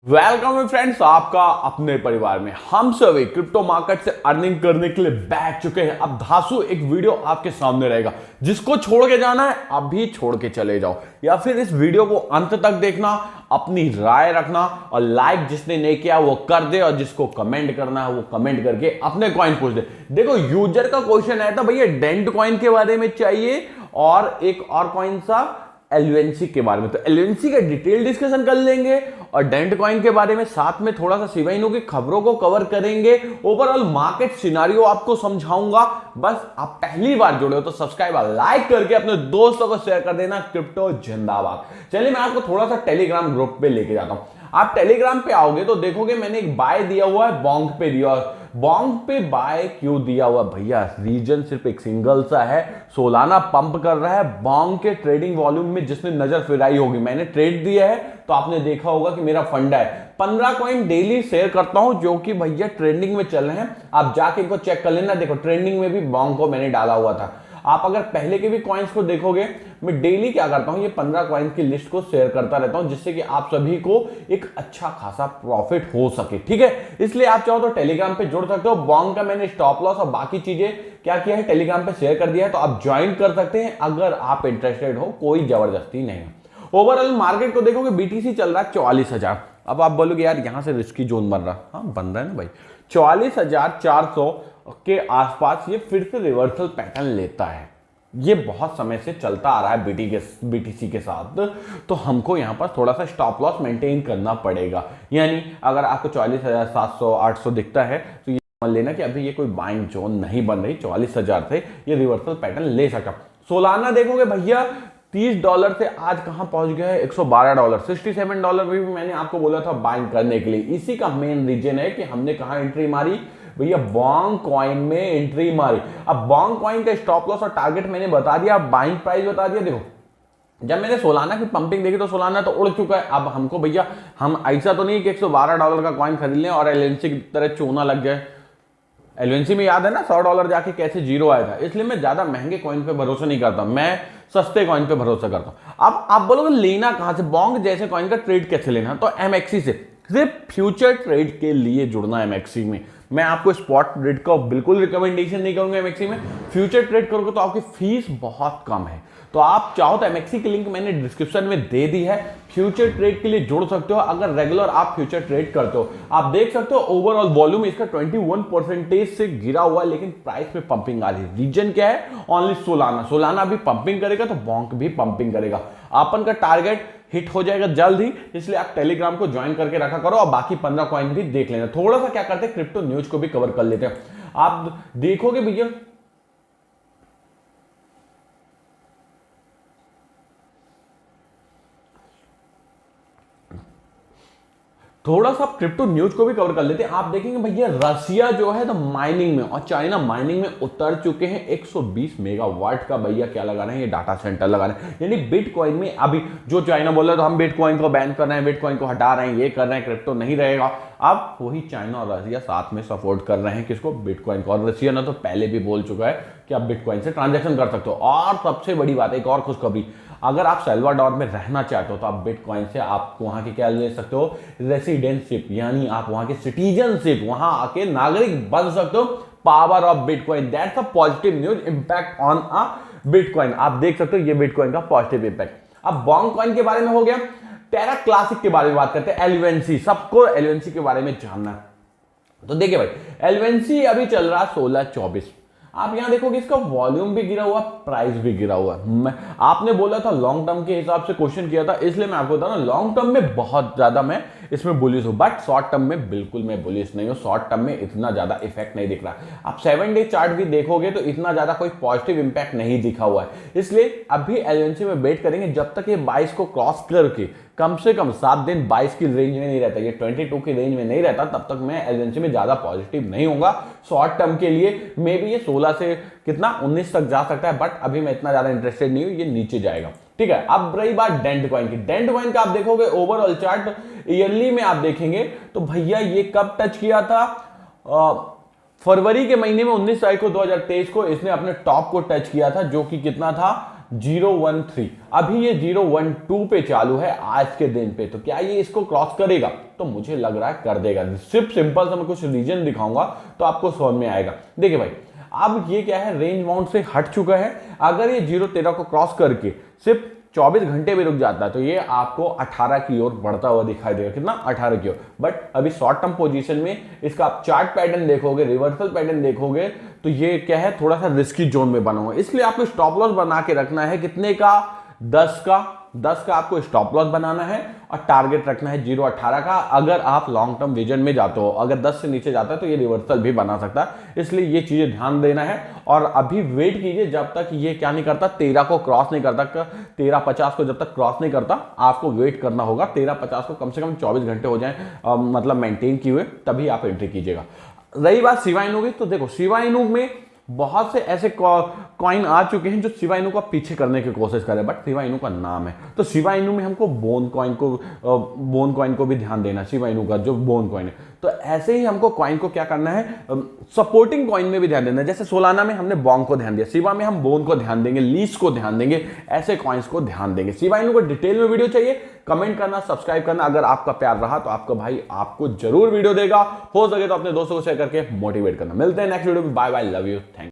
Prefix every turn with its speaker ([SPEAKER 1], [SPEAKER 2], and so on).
[SPEAKER 1] Welcome friends, आपका अपने परिवार में। हम सभी क्रिप्टो मार्केट से अर्निंग करने के लिए बैठ चुके हैं। अब धासु एक वीडियो आपके सामने रहेगा, जिसको छोड़ के जाना है अभी छोड़ के चले जाओ, या फिर इस वीडियो को अंत तक देखना, अपनी राय रखना और लाइक जिसने नहीं किया वो कर दे, और जिसको कमेंट करना है वो कमेंट करके अपने कॉइन पूछ दे। देखो, यूजर का क्वेश्चन आया था भैया डेंट कॉइन के बारे में चाहिए और एक और कॉइन सा एलवेंसी के बारे में। तो एलवेंसी का डिटेल डिस्कशन कर लेंगे और डेंट कॉइन के बारे में साथ में थोड़ा सा शिबा इनू की खबरों को कवर करेंगे। ओवरऑल मार्केट सिनारियो आपको समझाऊंगा। बस आप पहली बार जुड़े हो तो सब्सक्राइब और लाइक करके अपने दोस्तों को शेयर कर देना। क्रिप्टो जिंदाबाद। चलिए मैं आपको थोड़ा सा टेलीग्राम ग्रुप पे लेके जाता हूं। आप टेलीग्राम पे आओगे तो देखोगे मैंने एक बाय दिया हुआ है, बोंग पे दिया हुआ है। बोंग पे बाय क्यों दिया हुआ भैया? रीजन सिर्फ एक सिंगल सा है, सोलाना पंप कर रहा है। बोंग के ट्रेडिंग वॉल्यूम में जिसने नजर फिराई होगी, मैंने ट्रेड दिया है तो आपने देखा होगा कि मेरा फंडा है 15 कॉइन डेली शेयर करता हूं, जो कि भैया ट्रेंडिंग में चल रहे हैं। आप जाके इनको चेक कर लेना। देखो ट्रेंडिंग में भी बोंग को मैंने डाला हुआ था। आप अगर पहले के भी कॉइन्स को देखोगे, मैं डेली क्या करता हूं, ये 15 कॉइन्स की लिस्ट को शेयर करता रहता हूं, जिससे कि आप सभी को एक अच्छा खासा प्रॉफिट हो सके। ठीक है, इसलिए आप चाहो तो टेलीग्राम पे जुड़ सकते हो। बोंग का मैंने स्टॉप लॉस और बाकी चीजें क्या किया है, टेलीग्राम पे शेयर कर दिया है, तो आप ज्वाइन कर सकते हैं अगर आप इंटरेस्टेड हो। कोई जबरदस्ती नहीं है। ओवरऑल मार्केट को देखोगे, बीटीसी चल रहा है 44,000। अब आप बोलोगे यार यहां से रिस्की जोन बन रहा, हाँ बन रहा है ना भाई। 44,400 के आसपास ये फिर से रिवर्सल पैटर्न लेता है। ये बहुत समय से चलता आ रहा है बीटीसी के साथ, तो हमको यहां पर थोड़ा सा स्टॉप लॉस मेंटेन करना पड़ेगा। यानी अगर आपको 44,700 800 दिखता है तो ये मान लेना कि अभी ये कोई बाइंग जोन नहीं बन रही। 44,000 से ये रिवर्सल पैटर्न ले सका। सोलाना देखोगे भैया, $30 से आज कहां पहुंच गया है, $112। $67 भी मैंने आपको बोला था बाइंग करने के लिए। इसी का मेन रीजन है कि हमने कहां एंट्री मारी भैया, बोंग कॉइन में एंट्री मारी। अब बोंग कॉइन का स्टॉप लॉस और टारगेट मैंने बता दिया, बाइंग प्राइस बता दिया। देखो जब मैंने सोलाना की पंपिंग देखी तो सोलाना तो उड़ चुका है। अब हमको भैया, हम ऐसा तो नहीं कि $112 का कॉइन खरीद लें और एलएनसी की तरह चूना लग जाए। एलएनसी में याद है ना $100 जाके कैसे जीरो आया था। इसलिए मैं ज्यादा महंगे कॉइन पे भरोसा नहीं करता, मैं सस्ते कॉइन पे भरोसा करता हूं। अब आप बोलोगे लेना कहां से, बोंग जैसे कॉइन का ट्रेड कैसे लेना? तो एमएक्सी से। सिर्फ फ्यूचर ट्रेड के लिए जुड़ना एमएक्सी में। मैं आपको स्पॉट ट्रेड का बिल्कुल रिकमेंडेशन नहीं करूंगा एमएक्सी में। फ्यूचर ट्रेड करोगे तो आपकी फीस बहुत कम है। तो आप चाहो तो एमएक्सी की लिंक मैंने डिस्क्रिप्शन में दे दी है। फ्यूचर ट्रेड के लिए जुड़ सकते हो अगर रेगुलर आप फ्यूचर ट्रेड करते हो। आप देख सकते हो ओवरऑल वॉल्यूम इसका 21% से गिरा हुआ है, लेकिन प्राइस में पंपिंग आ रही है। रीजन क्या है? ओनली सोलाना भी पंपिंग करेगा तो बोंग भी पंपिंग करेगा। अपन का टारगेट हिट हो जाएगा जल्द ही, इसलिए आप टेलीग्राम को ज्वाइन करके रखा करो और बाकी 15 कॉइन भी देख लेना। थोड़ा सा क्या करते हैं, क्रिप्टो न्यूज को भी कवर कर लेते हैं। आप देखोगे भैया, थोड़ा सा क्रिप्टो न्यूज को भी कवर कर लेते हैं। आप देखेंगे भैया, रसिया जो है तो माइनिंग में और चाइना माइनिंग में उतर चुके हैं। 120 मेगावाट का भैया क्या लगा रहे हैं, ये डाटा सेंटर लगा रहे हैं। यानी बिटकॉइन में अभी जो चाइना बोल रहा है तो हम बिटकॉइन को बैन कर रहे हैं, बिटकॉइन को हटा रहे हैं, ये कर रहे हैं, क्रिप्टो नहीं रहेगा। अब वही चाइना और रसिया साथ में सपोर्ट कर रहे हैं किसको? बिटकॉइन को। और रसिया ने तो पहले भी बोल चुका है कि आप बिटकॉइन से ट्रांजैक्शन कर सकते हो। और सबसे बड़ी बात, एक और खुशखबरी, अगर आप साल्वाडोर में रहना चाहते हो तो आप बिटकॉइन से आप वहां की क्या ले सकते हो, रेसिडेंटशिप, यानी आप वहां की सिटीजनशिप, वहां आके नागरिक बन सकते हो। Power of bitcoin, that's a positive news impact on a bitcoin. आप देख सकते हो ये बिटकॉइन का पॉजिटिव इंपैक्ट। अब बोंग कॉइन के बारे में हो गया। टेरा क्लासिक के बारे में बात करते हैं। एलवेंसी, सबको एलवेंसी के बारे में जानना है। तो देखिए भाई, एलवेंसी अभी चल रहा 16-24। आप यहां देखोगे इसका वॉल्यूम भी गिरा हुआ, प्राइस भी गिरा हुआ। आपने बोला था लॉन्ग टर्म के हिसाब से क्वेश्चन किया था, इसलिए मैं आपको बता रहा हूं लॉन्ग टर्म में बहुत ज्यादा मैं इसमें बुलिश हूं, बट शॉर्ट टर्म में बिल्कुल मैं बुलिश नहीं हूं। शॉर्ट टर्म में इतना ज्यादा इफेक्ट नहीं दिख रहा। आप 7 डे चार्ट भी देखोगे तो इतना ज्यादा कोई पॉजिटिव इंपैक्ट नहीं दिखा हुआ है। इसलिए अभी एलएनसी में वेट करेंगे जब तक ये 22 को क्रॉस करके कम से कम 7 दिन 22 की रेंज में नहीं रहता, ये 22 की रेंज में नहीं रहता, तब तक मैं एलएनसी में ज्यादा पॉजिटिव नहीं होगा। शॉर्ट टर्म के लिए मे बी ये 16 से कितना 19 तक जा सकता है, बट अभी मैं इतना ज्यादा इंटरेस्टेड नहीं हूं, ये नीचे जाएगा। ठीक है, अब रही बात डेंट कॉइन की। डेंट कॉइन का आप देखोगे ओवरऑल चार्ट ईयरली में आप देखेंगे तो भैया ये कब टच किया था, फरवरी के महीने में 19 तारीख को 2023 को इसने अपने टॉप को टच किया था, जो कि कितना था 013, अभी ये 012 पे चालू है आज के दिन पे। तो क्या ये इसको क्रॉस करेगा? तो मुझे लग रहा है कर देगा। सिर्फ सिंपल सा मैं कुछ रीजन दिखाऊंगा तो आपको समझ में आएगा। देखिए भाई, अब ये क्या है, रेंज बाउंड से हट चुका है। अगर ये 013 को क्रॉस करके सिर्फ 24 घंटे भी रुक जाता है तो ये आपको 18 की ओर बढ़ता हुआ दिखाई देगा। कितना? 18 की ओर। बट अभी शॉर्ट टर्म पोजीशन में इसका आप चार्ट पैटर्न देखोगे, रिवर्सल पैटर्न देखोगे, तो ये क्या है, थोड़ा सा रिस्की जोन में बना हुआ है। इसलिए आपको स्टॉप लॉस बना के रखना है। कितने का? 10 का आपको स्टॉप लॉस बनाना है और टारगेट रखना है 0.18 का। अगर आप लॉन्ग टर्म विजन में जाते हो, अगर 10 से नीचे जाता है तो ये रिवर्सल भी बना सकता है। इसलिए ये चीजें ध्यान देना है और अभी वेट कीजिए जब तक ये क्या नहीं करता, 13 को क्रॉस नहीं करता। 13.50 को जब तक क्रॉस नहीं करता आपको वेट करना होगा। 13.50 को कम से कम 24 घंटे हो जाए मतलब मेंटेन किए हुए, तभी आप एंट्री कीजिएगा। रही बात शिबा इनू की, तो देखो शिबा इनू में बहुत से ऐसे कॉइन आ चुके हैं जो शिबा इनू का पीछे करने की कोशिश कर रहे हैं, बट शिबा इनू का नाम है। तो शिबा इनू में हमको बोन कॉइन को भी ध्यान देना। शिबा इनू का जो बोन कॉइन है, तो ऐसे ही हमको कॉइन को क्या करना है, सपोर्टिंग कॉइन में भी ध्यान देना है। जैसे सोलाना में हमने बॉन्ग को ध्यान दिया, शिबा में हम बोन को ध्यान देंगे, लीस को ध्यान देंगे, ऐसे कॉइन्स को ध्यान देंगे। शिबा इनू को डिटेल में वीडियो चाहिए, कमेंट करना, सब्सक्राइब करना। अगर आपका प्यार रहा तो आपका भाई आपको जरूर वीडियो देगा। हो सके तो अपने दोस्तों को शेयर करके मोटिवेट करना। मिलते हैं नेक्स्ट वीडियो में। Bye bye, love you.